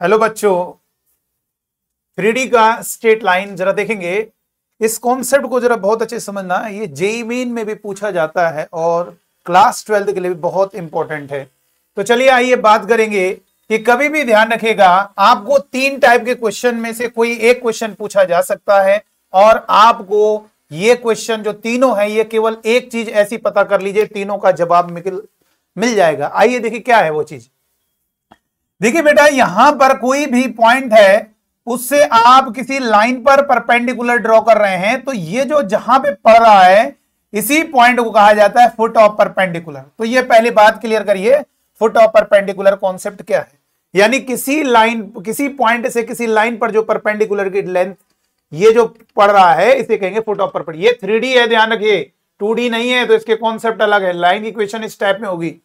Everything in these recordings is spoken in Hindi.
हेलो बच्चों, 3D का स्ट्रेट लाइन जरा देखेंगे। इस कॉन्सेप्ट को जरा बहुत अच्छे से समझना। ये जेईई मेन में भी पूछा जाता है और क्लास 12 के लिए भी बहुत इंपॉर्टेंट है। तो चलिए आइए बात करेंगे कि कभी भी ध्यान रखिएगा, आपको 3 टाइप के क्वेश्चन में से कोई एक क्वेश्चन पूछा जा सकता है और आपको ये क्वेश्चन जो तीनों है, ये केवल एक चीज ऐसी पता कर लीजिए, तीनों का जवाब मिल जाएगा। आइए देखिए क्या है वो चीज। देखिए बेटा, यहां पर कोई भी पॉइंट है, उससे आप किसी लाइन पर परपेंडिकुलर ड्रॉ कर रहे हैं, तो ये जो जहां पे पड़ रहा है इसी पॉइंट को कहा जाता है फुट ऑफ परपेंडिकुलर। तो ये पहली बात क्लियर करिए, फुट ऑफ परपेंडिकुलर कॉन्सेप्ट क्या है। यानी किसी लाइन, किसी पॉइंट से किसी लाइन पर जो परपेंडिकुलर की लेंथ ये जो पड़ रहा है, इसे कहेंगे फुट ऑफ परपेंडिकुलर। ये 3D है, ध्यान रखिए, 2D नहीं है, तो इसके कॉन्सेप्ट अलग है। लाइन की इक्वेशन इस टाइप में होगी।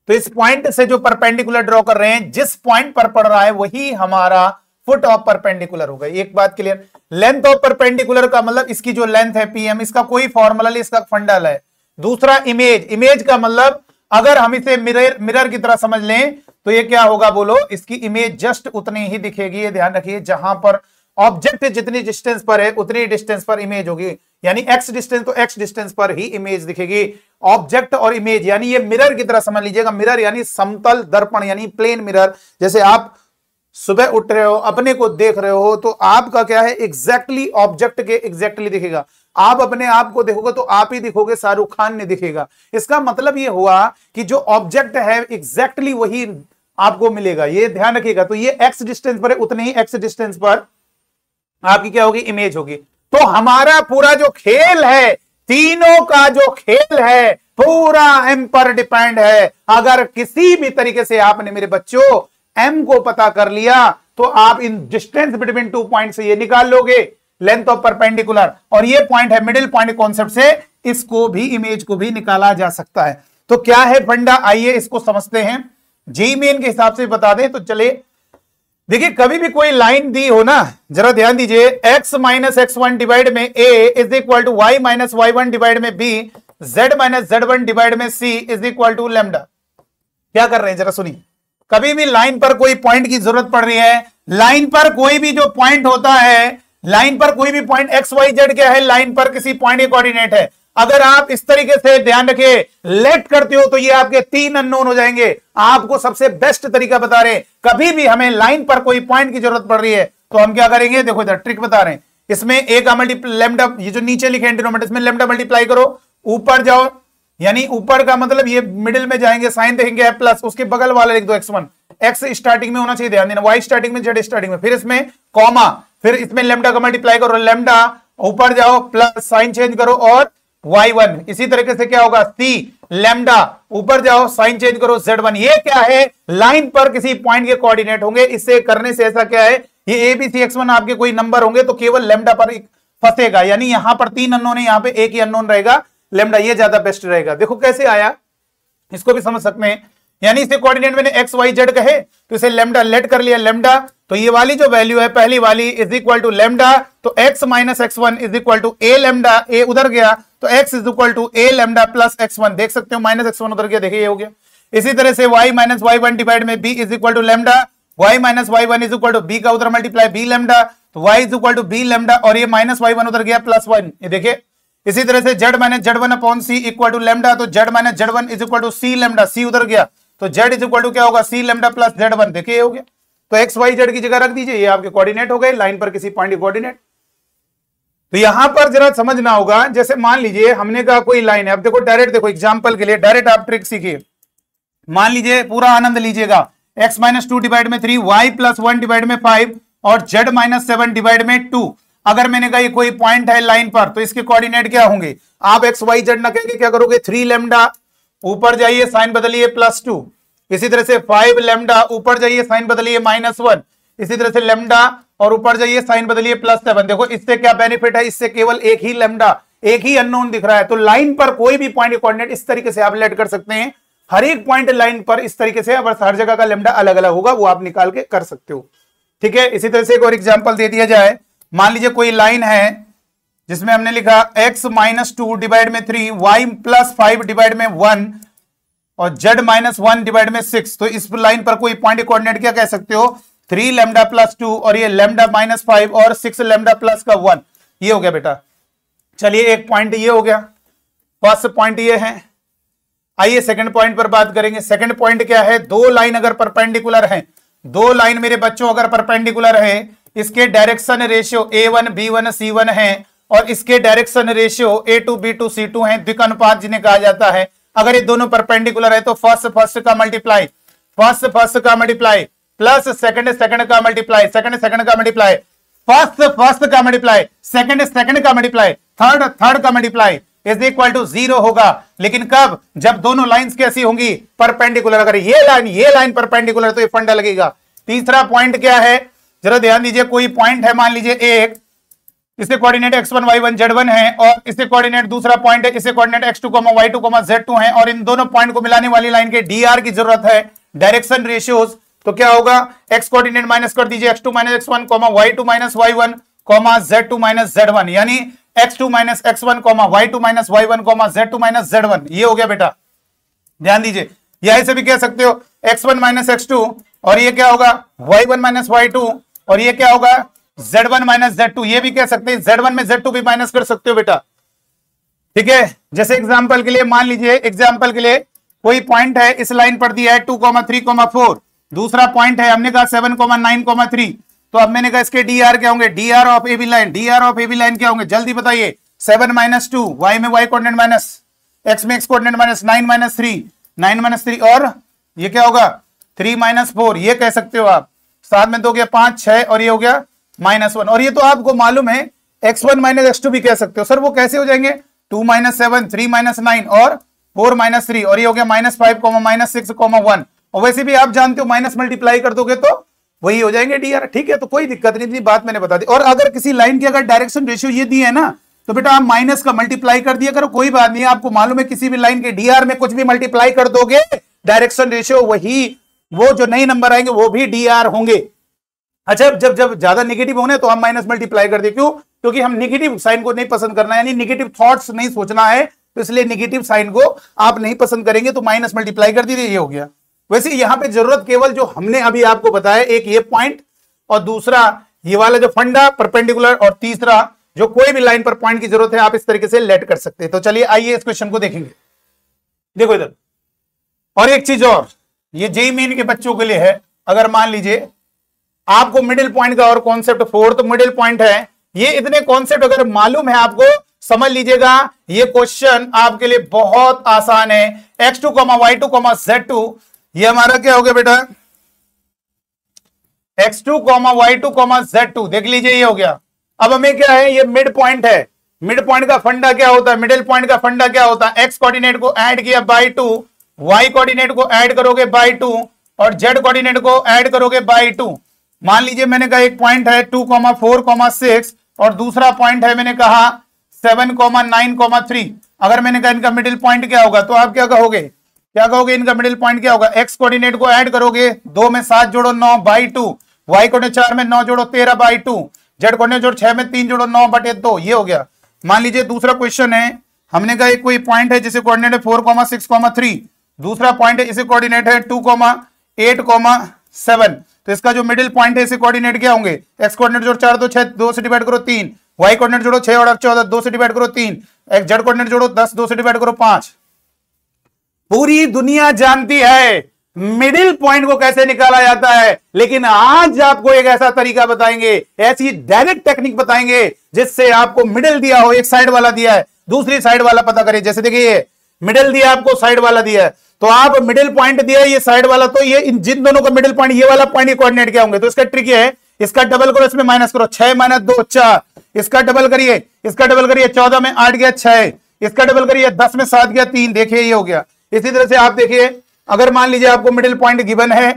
तो इस पॉइंट से जो परपेंडिकुलर ड्रॉ कर रहे हैं, जिस पॉइंट पर पड़ रहा है वही हमारा फुट ऑफ परपेंडिकुलर होगा। एक बात क्लियर। लेंथ ऑफ परपेंडिकुलर का मतलब इसकी जो लेंथ है पीएम, इसका कोई फॉर्मूला नहीं, इसका फंडल है। दूसरा इमेज, इमेज का मतलब अगर हम इसे मिरर की तरह समझ लें तो ये क्या होगा बोलो, इसकी इमेज जस्ट उतनी ही दिखेगी। ये ध्यान रखिए, जहां पर ऑब्जेक्ट जितनी डिस्टेंस पर है उतनी डिस्टेंस पर इमेज होगी। यानी एक्स डिस्टेंस तो एक्स डिस्टेंस पर ही इमेज दिखेगी। ऑब्जेक्ट और इमेज यानी ये मिरर की तरह समझ लीजिएगा। मिरर यानी समतल दर्पण, यानी प्लेन मिरर। जैसे आप सुबह उठ रहे हो, अपने को देख रहे हो, तो आपका क्या है, एग्जैक्टली ऑब्जेक्ट के एग्जैक्टली दिखेगा। आप अपने आप को देखोगे तो आप ही दिखोगे, शाहरुख खान ने दिखेगा। इसका मतलब ये हुआ कि जो ऑब्जेक्ट है एग्जैक्टली वही आपको मिलेगा। ये ध्यान रखिएगा। तो ये एक्स डिस्टेंस पर है, उतने ही एक्स डिस्टेंस पर आपकी क्या होगी, इमेज होगी। तो हमारा पूरा जो खेल है, तीनों का जो खेल है, पूरा एम पर डिपेंड है। अगर किसी भी तरीके से आपने मेरे बच्चों एम को पता कर लिया तो आप इन डिस्टेंस बिटवीन 2 पॉइंट से ये निकाल लोगे, लेंथ ऑफ परपेंडिकुलर। और ये पॉइंट है मिडिल पॉइंट कॉन्सेप्ट से इसको भी, इमेज को भी निकाला जा सकता है। तो क्या है फंडा, आइए इसको समझते हैं। जेईई मेन के हिसाब से बता दें तो चले। देखिए, कभी भी कोई लाइन दी हो ना, जरा ध्यान दीजिए, x माइनस x1 डिवाइड में a is equal to y minus y1 divide में b, z minus z1 divide में c is equal to lambda. क्या कर रहे हैं जरा सुनिए। कभी भी लाइन पर कोई पॉइंट की जरूरत पड़ रही है, लाइन पर कोई भी जो पॉइंट होता है, लाइन पर कोई भी पॉइंट x y z क्या है, लाइन पर किसी पॉइंट के कोऑर्डिनेट है। अगर आप इस तरीके से ध्यान रखिए लेट करते हो तो ये आपके 3 अननोन हो जाएंगे। आपको सबसे बेस्ट तरीका बता रहे हैं, कभी भी हमें लाइन पर कोई पॉइंट की जरूरत पड़ रही है तो हम क्या करेंगे, देखो इधर ट्रिक बता रहे हैं। इसमें ए का लेमडा, ये जो नीचे लिखे हैं डिनोमिनेटर, इसमें लेमडा मल्टीप्लाई करो, ऊपर जाओ, यानी ऊपर का मतलब ये मिडिल में जाएंगे, साइन देखेंगे प्लस, उसके बगल वाले लिख दो x1। x स्टार्टिंग में होना चाहिए, ध्यान देना, y स्टार्टिंग में, z स्टार्टिंग में, फिर इसमें कॉमा, फिर इसमें लेमडा का मल्टीप्लाई करो, लेमडा ऊपर जाओ प्लस साइन चेंज करो और y1। इसी तरीके से क्या होगा, c लेमडा ऊपर जाओ साइन चेंज करो z1। ये क्या है, लाइन पर किसी पॉइंट के कोऑर्डिनेट होंगे। इससे करने से ऐसा क्या है, ये a b c x1 आपके कोई नंबर होंगे तो केवल लेमडा पर फंसेगा। यानी यहां पर 3 अननोन है, यहां पे एक ही अननोन रहेगा, लेमडा। ये ज्यादा बेस्ट रहेगा। देखो कैसे आया, इसको भी समझ सकते हैं। यानी इसे कोऑर्डिनेट मैंने एक्स वाई जेड कहे तो इसे लेमडा लेट कर लिया, लेमडा। तो ये वाली जो वैल्यू है पहली वाली इज इक्वल टू लेमडा, तो x minus x1 is equal to a lambda, a उधर गया तो x is equal to a lambda plus x1। देख सकते हो माइनस x1 उधर गया, देखिए ये हो गया। इसी तरह से y माइनस y1 डिवाइड में b is equal to lambda, y minus y1 is equal to b का उधर मल्टीप्लाई b लेमडा, तो y is equal to b lambda, और ये माइनस y1 उधर गया प्लस 1, ये देखिए। इसी तरह से z minus z1 upon c equal to lambda, तो z minus z1 is equal to c lambda, c उधर गया तो z इज इक्वल टू क्या होगा, c लेमडा प्लस z1। देखिए हो गया। तो x y z की जगह रख दीजिए, ये आपके कोऑर्डिनेट हो गए, लाइन पर किसी पॉइंट के कोऑर्डिनेट। तो यहां पर जरा समझना होगा, जैसे मान लीजिए हमने कहा कोई लाइन है। अब देखो डायरेक्ट, देखो एग्जांपल के लिए डायरेक्ट आप ट्रिक सीखिए। मान लीजिए, पूरा आनंद लीजिएगा, x माइनस 2 डिवाइड में 3, y प्लस 1 डिवाइड में 5 और z माइनस 7 डिवाइड में 2। अगर मैंने कहा ये कोई पॉइंट है लाइन पर तो इसके कोऑर्डिनेट क्या होंगे, आप एक्स वाई जेड ना कहेंगे, क्या करोगे, 3 लेमडा ऊपर जाइए साइन बदलिए प्लस 2। इसी तरह से 5 लेमडा ऊपर जाइए साइन बदलिए माइनस 1। इसी तरह से लेमडा और ऊपर जाइए साइन बदलिए प्लस 7। देखो इससे क्या बेनिफिट है, इससे केवल एक ही लेमडा, एक ही अननोन दिख रहा है। तो लाइन पर कोई भी पॉइंट कोऑर्डिनेट इस तरीके से आप लेट कर सकते हैं। हर एक पॉइंट लाइन पर इस तरीके से, अब हर जगह का लेमडा अलग अलग होगा, वो आप निकाल के कर सकते हो। ठीक है। इसी तरह से एक और एग्जाम्पल दे दिया जाए। मान लीजिए कोई लाइन है जिसमें हमने लिखा x माइनस 2 डिवाइड में 3, y प्लस 5 डिवाइड में 1, और z -1 डिवाइड में 6, तो इस लाइन पर कोई पॉइंट कोऑर्डिनेट क्या कह सकते हो, 3 लैम्डा प्लस 2 और ये लैम्डा -5 और 6 लैम्डा प्लस का 1, ये हो गया बेटा। चलिए एक पॉइंट ये हो गया, फर्स्ट पॉइंट ये है। आइए सेकंड पॉइंट पर बात करेंगे। सेकंड पॉइंट क्या है, दो लाइन अगर परपेंडिकुलर हैं, दो लाइन मेरे बच्चों अगर परपेंडिकुलर है, इसके direction ratio A1 B1 C1 है और इसके direction ratio A2 B2 C2 है, द्विकोणानुपात जिन्हें कहा जाता है। अगर ये दोनों परपेंडिकुलर है तो फर्स्ट का मल्टीप्लाई फर्स्ट का मल्टीप्लाई प्लस सेकंड का मल्टीप्लाई सेकंड का मल्टीप्लाई फर्स्ट का मल्टीप्लाई सेकंड का मल्टीप्लाई थर्ड का मल्टीप्लाई इज इक्वल टू 0 होगा। लेकिन कब, जब दोनों लाइंस कैसी होंगी, परपेंडिकुलर। अगर ये लाइन परपेंडिकुलर तो ये फंडा लगेगा। तीसरा पॉइंट क्या है, जरा ध्यान दीजिए। कोई पॉइंट है, मान लीजिए एक, इसके कोऑर्डिनेट x1 y1 z1 है और इसके कोऑर्डिनेट दूसरा पॉइंट है, इसके कोऑर्डिनेट x2 y2 z2 है और इन दोनों पॉइंट को मिलाने वाली लाइन के dr की जरूरत है, डायरेक्शन रेशियोज। तो क्या होगा, x कोऑर्डिनेट माइनस कर दीजिए x2 x1 y2 y1 z2 z1, यानी x2 x1 y2 y1 z2 z1, ये हो गया बेटा। ध्यान दीजिए, या ऐसे भी कह सकते हो x1 x2 और ये क्या होगा y1 y2 और ये क्या होगा z1 z2, ये भी कह सकते हैं। z1 में z2 भी माइनस कर सकते हो बेटा, ठीक है। जैसे एग्जांपल के लिए मान लीजिए, एग्जांपल के लिए कोई पॉइंट है, इस लाइन पर दिया है 2 3 4, दूसरा पॉइंट है हमने कहा 7 9 3, तो अब मैंने कहा इसके dr क्या होंगे, dr of A B line क्या होंगे, जल्दी बताइए। 7 - 2, y में y कोऑर्डिनेट माइनस, x में x कोऑर्डिनेट माइनस, 9 - 3 और ये क्या होगा 3 - 4, ये कह सकते हो आप। साथ में 2 गया 5 6 और ये हो गया -1, और ये तो आपको मालूम है x1 x2 भी कह सकते हो। सर वो कैसे हो जाएंगे, 2 - 7 3 - 9 और 4 - 3 और ये हो गया -5 -6 1, और वैसे भी आप जानते हो माइनस मल्टीप्लाई कर दोगे तो वही हो जाएंगे dr, ठीक है। तो कोई दिक्कत नहीं, बात मैंने बता दी। और अगर किसी लाइन की अगर डायरेक्शन रेशियो ये दी है ना, तो बेटा आप माइनस का मल्टीप्लाई कर दिया करो, कोई बात नहीं। आपको मालूम है किसी भी लाइन के dr में कुछ भी मल्टीप्लाई कर दोगे, डायरेक्शन रेशियो वही, वो जो नए नंबर आएंगे वो भी dr होंगे। अच्छा, जब ज्यादा नेगेटिव होने तो हम माइनस मल्टीप्लाई कर दे, क्यों, क्योंकि हम नेगेटिव साइन को नहीं पसंद करना है, यानी नेगेटिव थॉट्स नहीं सोचना है, तो इसलिए नेगेटिव साइन को आप नहीं पसंद करेंगे तो माइनस मल्टीप्लाई कर दीजिए, ये हो गया। वैसे यहां पे जरूरत केवल जो हमने अभी आपको बताया, एक ये पॉइंट और दूसरा ये वाला जो फंडा परपेंडिकुलर, और तीसरा जो कोई भी लाइन पर पॉइंट की जरूरत है आप इस तरीके से लेट कर सकते हैं। तो चलिए आइए इस क्वेश्चन को देखेंगे। देखो इधर, और एक चीज और, ये जेईई मेन के बच्चों के लिए है। अगर मान लीजिए आपको मिडिल पॉइंट का और कॉन्सेप्ट, फोर्थ मिडिल पॉइंट है, ये इतने कॉन्सेप्ट अगर मालूम है आपको, समझ लीजिएगा ये क्वेश्चन आपके लिए बहुत आसान है। x2 y2 z2, ये हमारा क्या हो गया बेटा, x2 y2 z2, देख लीजिए ये हो गया। अब हमें क्या है, ये मिड पॉइंट है। मिड पॉइंट का फंडा क्या होता है, मिडिल पॉइंट का फंडा क्या होता है, x कोऑर्डिनेट को ऐड किया बाय 2, y कोऑर्डिनेट को ऐड करोगे बाय 2 और z कोऑर्डिनेट को ऐड करोगे बाय 2। मान लीजिए मैंने कहा एक पॉइंट है 2 4 6 और दूसरा पॉइंट है मैंने कहा 7 9 3। अगर मैंने कहा इनका मिडिल पॉइंट क्या होगा, तो आप क्या कहोगे, इनका मिडिल पॉइंट क्या होगा, x कोऑर्डिनेट को ऐड करोगे, 2 में 7 जोड़ो 9 बाई 2, y कोऑर्डिनेट 4 में 9 जोड़ो 13 बाई 2, z कोऑर्डिनेट जोड़ो 6 में 3 जोड़ो 9 बटे 2, ये हो गया। मान लीजिए दूसरा क्वेश्चन है, हमने कहा एक कोई पॉइंट है जिसे कोऑर्डिनेट है 4 6 3, दूसरा पॉइंट है इसे कोऑर्डिनेट है 2 8 7, तो इसका जो मिडिल पॉइंट है इसे कोऑर्डिनेट क्या होंगे, x कोऑर्डिनेट जोड़ो 4 2 6 2 से डिवाइड करो 3, y कोऑर्डिनेट जोड़ो 6 और 14 2 से डिवाइड करो 3, z कोऑर्डिनेट जोड़ो 10 2 से डिवाइड करो 5। पूरी दुनिया जानती है मिडिल पॉइंट को कैसे निकाला जाता है, लेकिन आज आपको एक ऐसा तरीका बताएंगे, ऐसी डायरेक्ट टेक्निक बताएंगे जिससे आपको मिडिल दिया हो, एक साइड वाला दिया है, दूसरी साइड वाला पता करिए। जैसे देखिए मिडिल दिया आपको, साइड वाला दिया है, तो आप मिडिल पॉइंट दिया है, ये साइड वाला, तो ये इन जिन दोनों का मिडिल पॉइंट, ये वाला पॉइंट, ये कोऑर्डिनेट क्या होंगे। तो इसका ट्रिक ये है, इसका डबल करो, इसमें माइनस करो, 6 - 2 4, इसका डबल करिए, 14 में 8 गया 6, इसका डबल करिए 10 में 7 गया 3, देखिए ये हो गया। इसी तरह से आप देखिए, अगर मान लीजिए आपको मिडिल पॉइंट गिवन है,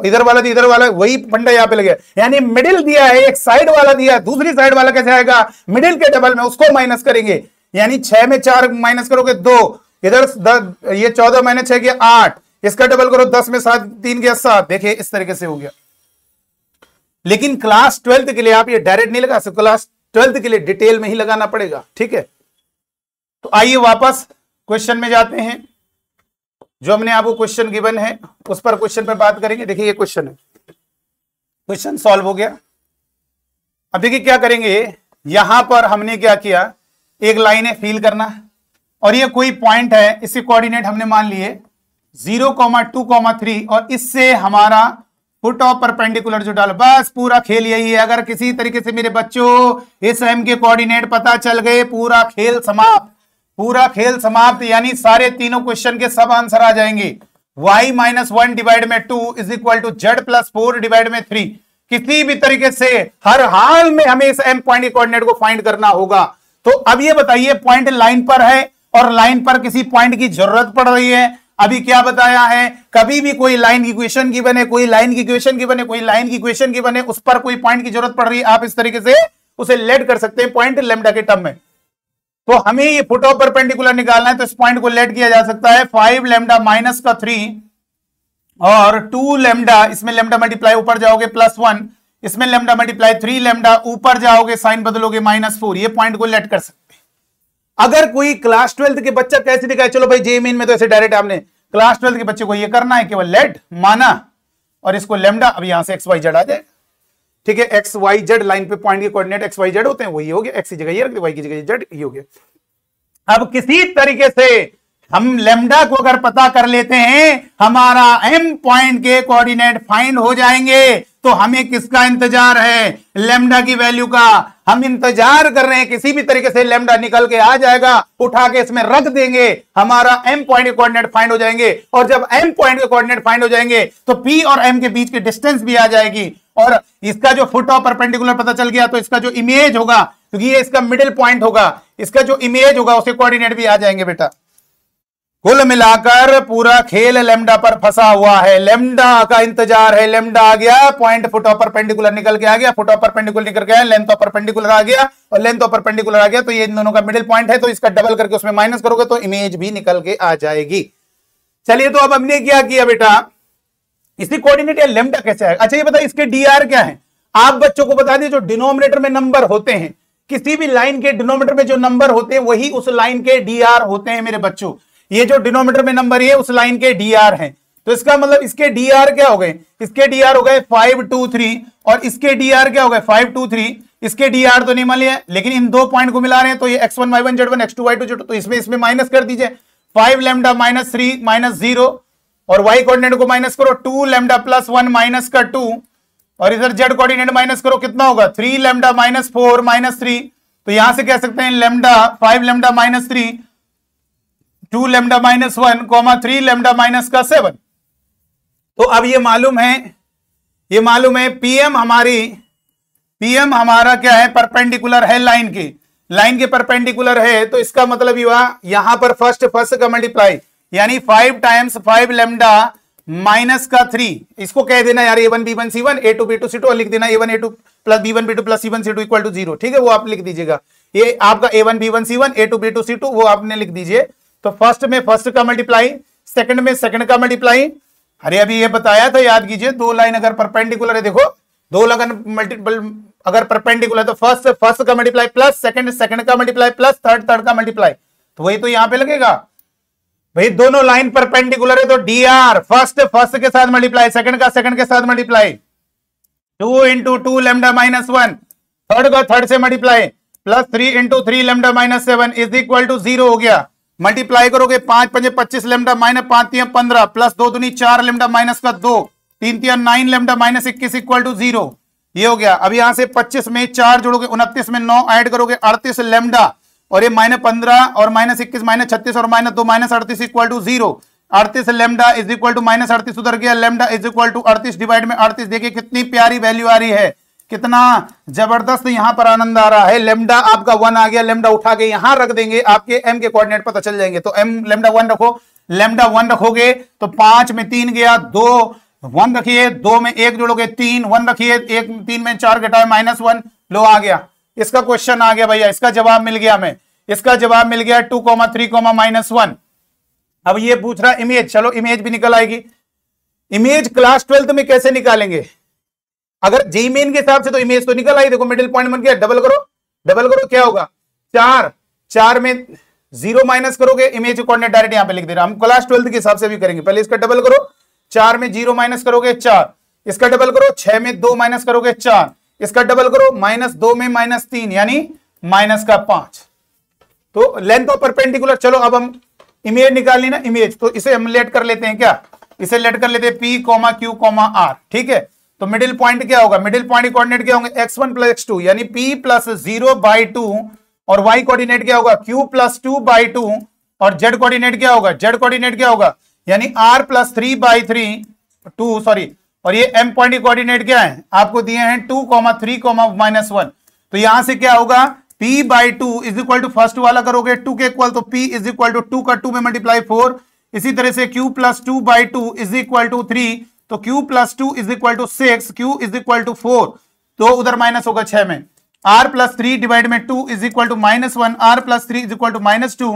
इधर वाला वही फंडा यहाँ पे लगे, यानी मिडिल दिया है, एक साइड वाला दिया है, दूसरी साइड वाला कैसे आएगा, मिडिल के डबल में उसको माइनस करेंगे, यानी 6 में 4 माइनस करोगे 2, इधर ये 14 - 6 गया 8, इसका डबल करो 10 में 7 3 गया 7, देखिए इस तरीके से हो गया। लेकिन क्लास 12th के लिए आप ये डायरेक्ट नहीं लगा सकते, क्लास 12th के लिए डिटेल में ही लगाना पड़ेगा, ठीक है। तो आइए वापस क्वेश्चन में जाते हैं। जो हमने आपको क्वेश्चन गिवन है उस पर क्वेश्चन पर बात करेंगे। देखिए ये क्वेश्चन है, क्वेश्चन सॉल्व हो गया। अब देखिए क्या करेंगे, यहां पर हमने क्या किया, एक लाइन है फील करना और ये कोई पॉइंट है, इसके कोऑर्डिनेट हमने मान लिए 0,2,3 और इससे हमारा फुट ऑफ परपेंडिकुलर जो डाला, बस पूरा खेल यही है। अगर किसी तरीके से मेरे बच्चों इस एम के कोऑर्डिनेट पता चल गए, पूरा खेल समाप्त, पूरा खेल समाप्त। यानी सारे तीनों क्वेश्चन के सब आंसर आ जाएंगे। y-1 डिवाइड में 2 is equal to z+4 divide में 3। किसी भी तरीके से हर हाल में हमें इस एम पॉइंट के कोऑर्डिनेट को फाइंड करना होगा। तो अब ये बताइए, पॉइंट लाइन पर है और लाइन पर किसी पॉइंट की जरूरत पड़ रही है। अभी क्या बताया है, कभी भी कोई लाइन की इक्वेशन की बने, कोई लाइन की इक्वेशन की बने, कोई लाइन की इक्वेशन की बने, उस पर कोई पॉइंट की जरूरत पड़ रही है, आप इस तरीके से उसे लेट कर सकते हैं पॉइंट लैम्डा के टर्म में। तो हमें ये फुट ऑफ परपेंडिकुलर निकालना है, तो इस पॉइंट को लेट किया जा सकता है 5 लैम्डा माइनस का 3 और 2 लैम्डा, इसमें लैम्डा मल्टीप्लाई ऊपर जाओगे +1, इसमें लैम्डा मल्टीप्लाई 3 लैम्डा, ऊपर जाओगे साइन बदलोगे -4। ये पॉइंट को लेट कर सकते हैं। अगर कोई क्लास 12 के बच्चा कैसे दिखाए, चलो भाई जे मेन में तो ऐसे डायरेक्ट आपने क्लास 12 के बच्चे को ये करना है, केवल लेट माना और इसको लैम्डा, अब यहां से XYZ आ जाएगा। ठीक है, XYZ लाइन पे पॉइंट के कोऑर्डिनेट XYZ होते हैं, वही हो गया। X की जगह ये रख दे, Y की जगह Z, ये हो गया। अब किसी तरीके से हम लैम्डा को अगर पता कर लेते हैं, हमारा M पॉइंट के कोऑर्डिनेट फाइंड हो जाएंगे। तो हमें किसका इंतजार है, लैम्डा की वैल्यू का। हम इंतजार कर रहे हैं किसी भी तरीके से लैम्डा निकल के आ जाएगा, उठा के इसमें रख देंगे, हमारा M पॉइंट के कोऑर्डिनेट फाइंड हो जाएंगे। और जब M पॉइंट के कोऑर्डिनेट फाइंड हो जाएंगे तो P और M के बीच की डिस्टेंस भी आ जाएगी और इसका जो फुट ऑफ परपेंडिकुलर पता चल गया, तो इसका जो इमेज होगा, क्योंकि ये इसका मिडिल पॉइंट होगा, इसका जो इमेज होगा उसके कोऑर्डिनेट भी आ जाएंगे बेटा। कुल मिलाकर पूरा खेल लैम्डा पर फंसा हुआ है, लैम्डा का इंतजार है। लैम्डा आ गया, पॉइंट फुट ऑफ परपेंडिकुलर निकल के आ गया, फुट ऑफ परपेंडिकुलर निकल के आया, लेंथ ऑफ परपेंडिकुलर आ गया और लेंथ ऑफ परपेंडिकुलर आ गया, तो ये इन दोनों का मिडिल पॉइंट है, तो इसका डबल करके उसमें माइनस करोगे तो इमेज भी निकल के आ जाएगी। चलिए, तो अब हमने क्या किया बेटा, इसी कोऑर्डिनेट या लैम्डा कैसे आएगा। अच्छा ये बताइए इसके dr क्या है, आप बच्चों को बता दिए जो डिनोमिनेटर में नंबर होते हैं, किसी भी लाइन के डिनोमिनेटर में जो नंबर होते हैं वही उस लाइन के dr होते हैं मेरे बच्चों। ये जो डिनोमिनेटर में नंबर है उस लाइन के dr हैं, तो इसका मतलब इसके dr क्या हो गए, इसके dr हो गए 5, 2, 3 और इसके dr क्या हो गए 5, 2, 3। इसके dr तो नहीं मान लिया, लेकिन इन दो पॉइंट को मिला रहे हैं, तो ये x1 y1 z1 x2 y2 z2, तो इसमें माइनस कर दीजिए 5 लैम्डा -3 -0 और y कोऑर्डिनेट को माइनस करो 2 लैम्डा +1 माइनस का 2 और इधर z कोऑर्डिनेट माइनस करो, कितना होगा 3 लैम्डा -4 -3। तो यहां से कह सकते हैं lambda 5 lambda -3 2 lambda -1 3 lambda minus का 7। तो अब ये मालूम है पीएम हमारा क्या है, परपेंडिकुलर है लाइन के परपेंडिकुलर है, तो इसका मतलब ये हुआ यहां पर फर्स्ट का मल्टीप्लाई, यानी 5 टाइम्स 5 लैम्डा माइनस का 3, इसको कह देना यार a1 b1 c1 a2 b2 c2 और लिख देना a1 a2 plus b1 b2 plus c1 c2 equal to 0। ठीक है, वो आप लिख दीजिएगा, ये आपका a1 b1 c1 a2 b2 c2 वो आपने लिख दीजिए। तो फर्स्ट में फर्स्ट का मल्टीप्लाई, सेकंड में सेकंड का मल्टीप्लाई। अरे अभी ये बताया था, याद कीजिए, दो लाइन अगर परपेंडिकुलर है, देखो दो लाइन मल्टीपल अगर परपेंडिकुलर है तो फर्स्ट का मल्टीप्लाई प्लस सेकंड का मल्टीप्लाई प्लस थर्ड का मल्टीप्लाई, तो वही तो यहां पे लगेगा भाई। दोनों लाइन परपेंडिकुलर है तो dr फर्स्ट के साथ मल्टीप्लाई, सेकंड के साथ मल्टीप्लाई 2 इंटू 2 लैम्डा -1, थर्ड से multiply plus 3 into 3 lambda -7 is equal to 0 हो गया। मल्टीप्लाई करोगे 5 5 25 लैम्डा -5 3 15 प्लस 2 दूनी 4 लैम्डा माइनस का 2 3 3 9 लैम्डा -21 इक्वल टू 0, ये हो गया। अब यहां से 25 में 4 जोड़ोगे 29 में 9 ऐड करोगे 38 लैम्डा और ये -15 और -21 -36 और -2 -38 equal to 0। 38 lambda is equal to -38 उधर गया, lambda is equal to 38 divide में 38। देखिए कितनी प्यारी वैल्यू आ रही है, कितना जबरदस्त यहां पर आनंद आ रहा है। लैम्डा आपका 1 आ गया, लैम्डा उठा के यहां रख देंगे, आपके m के कोऑर्डिनेट पता चल जाएंगे। तो m लैम्डा 1 रखो, लैम्डा 1 रखोगे तो 5 में 3 गया, 2 1 रखिए, 2 में 1 जोड़ोगे 3 1 रखिए, 1 3 में 4 घटाए -1, लो आ गया। इसका क्वेश्चन आ गया भैया, इसका जवाब मिल गया हमें, इसका जवाब मिल गया 2, 3, -1। अब ये पूछ रहा इमेज, चलो इमेज भी निकल आएगी। इमेज क्लास 12 में कैसे निकालेंगे, अगर जेईई मेन के हिसाब से तो इमेज तो निकल आई, देखो मिडिल पॉइंट बन गया, डबल करो क्या होगा 4 में 0 माइनस करोगे, इमेज कोऑर्डिनेट डायरेक्ट यहां पे लिख दे रहा, हम क्लास 12 के हिसाब से भी करेंगे। पहले इसका डबल करो, 4 में 0 माइनस करोगे 4, इसका डबल करो, 6 में 2 माइनस करोगे 4, इसका डबल करो, -2 में -3 यानी -5। तो लेंथ ऑफ परपेंडिकुलर, चलो अब हम इमेज निकालनी ना, इमेज, तो इसे हम लेट कर लेते हैं, क्या इसे लेट कर लेते हैं P, Q, R, ठीक है। तो मिडिल पॉइंट क्या होगा, मिडिल पॉइंट कोऑर्डिनेट क्या होंगे, x1 + x2 यानी P + 0/2, और y कोऑर्डिनेट क्या होगा, Q + 2/2, और z कोऑर्डिनेट क्या होगा, z कोऑर्डिनेट क्या होगा यानी R + 3/3 2, सॉरी, और ये m पॉइंट कोऑर्डिनेट क्या है आपको दिए हैं 2, 3, -1। तो यहां से क्या होगा, P/2 = फर्स्ट वाला करोगे 2 के इक्वल, तो P = 2 का 2 में मल्टीप्लाई 4। इसी तरह से Q + 2/2 = 3, तो Q + 2 = 6, Q = 4, तो उधर माइनस होगा 6 में। R + 3 डिवाइड में 2 = -1, R + 3 = -2,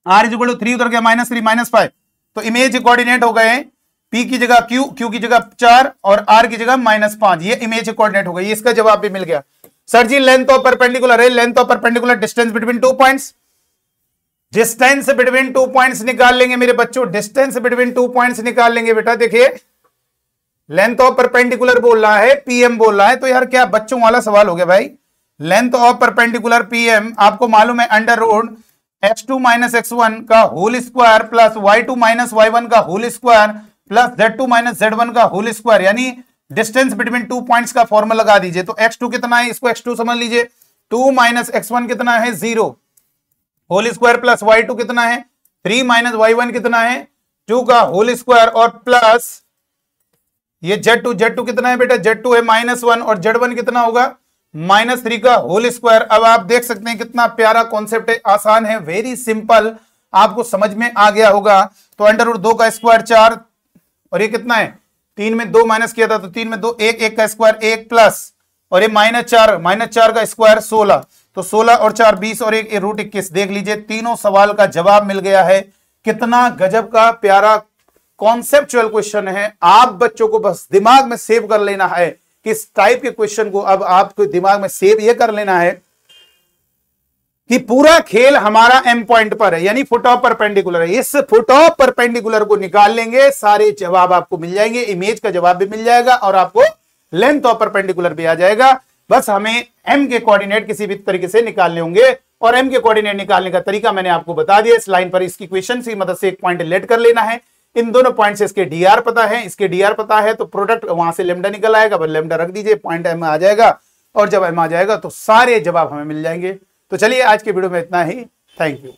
R = 3 उधर गया -3 -5। तो इमेज कोऑर्डिनेट हो गए P की जगह Q, Q की जगह 4 और R की जगह -5, ये इमेज कोऑर्डिनेट हो गई। इसका जवाब भी मिल गया। Sir ji length of perpendicular है, length of perpendicular distance between 2 points, distance between 2 points निकाल लेंगे मेरे बच्चों, डिस्टेंस बिटवीन 2 पॉइंट्स निकाल लेंगे बेटा। देखिए लेंथ ऑफ परपेंडिकुलर बोल रहा है, पीएम बोल रहा है, तो यार क्या बच्चों वाला सवाल हो गया भाई। लेंथ ऑफ परपेंडिकुलर पीएम आपको मालूम है √x2 - x1 का whole square plus y2 - y1 का whole square plus z2 - z1 का होल स्क्वायर, यानी डिस्टेंस बिटवीन 2 पॉइंट्स का फॉर्मूला लगा दीजिए। तो x2 कितना है, इसको x2 समझ लीजिए, 2 - x1 कितना है 0, होल स्क्वायर प्लस y2 कितना है 3 - y1 कितना है 2 का होल स्क्वायर, और प्लस ये z2 कितना है बेटा, z2 है -1 और z1 कितना होगा -3 का होल स्क्वायर। अब आप देख सकते हैं कितना प्यारा कॉन्सेप्ट है, आसान है, वेरी सिंपल, आपको समझ में आ गया होगा। तो √2 का स्क्वायर 4, और ये कितना है 3 में 2 माइनस किया था, तो 3 में 2 1, 1 का स्क्वायर 1 प्लस, और ये -4 का स्क्वायर 16, तो 16 और 4 20 और 1 √21। देख लीजिए तीनों सवाल का जवाब मिल गया है। कितना गजब का प्यारा कॉन्सेप्चुअल क्वेश्चन है। आप बच्चों को बस दिमाग में सेव कर लेना है कि इस टाइप के क्वेश्चन को अब आपको दिमाग में सेव ये कर लेना है कि पूरा खेल हमारा एम पॉइंट पर है, यानी फुट ऑफ परपेंडिकुलर है। इस फुट ऑफ परपेंडिकुलर को निकाल लेंगे, सारे जवाब आपको मिल जाएंगे, इमेज का जवाब भी मिल जाएगा और आपको लेंथ ऑफ परपेंडिकुलर भी आ जाएगा। बस हमें एम के कोऑर्डिनेट किसी भी तरीके से निकालने होंगे, और एम के कोऑर्डिनेट निकालने का तरीका मैंने आपको बता दिया। इस लाइन पर इसकी इक्वेशन की मदद से एक पॉइंट लेट कर लेना है, इन दोनों पॉइंट से इसके dr पता है, इसके dr पता है, तो प्रोडक्ट वहां से लेमडा निकल आएगा, बस लेमडा रख दीजिए, पॉइंट m आ जाएगा, और जब m आ जाएगा तो सारे जवाब हमें मिल जाएंगे। तो चलिए आज के वीडियो में इतना ही, थैंक यू।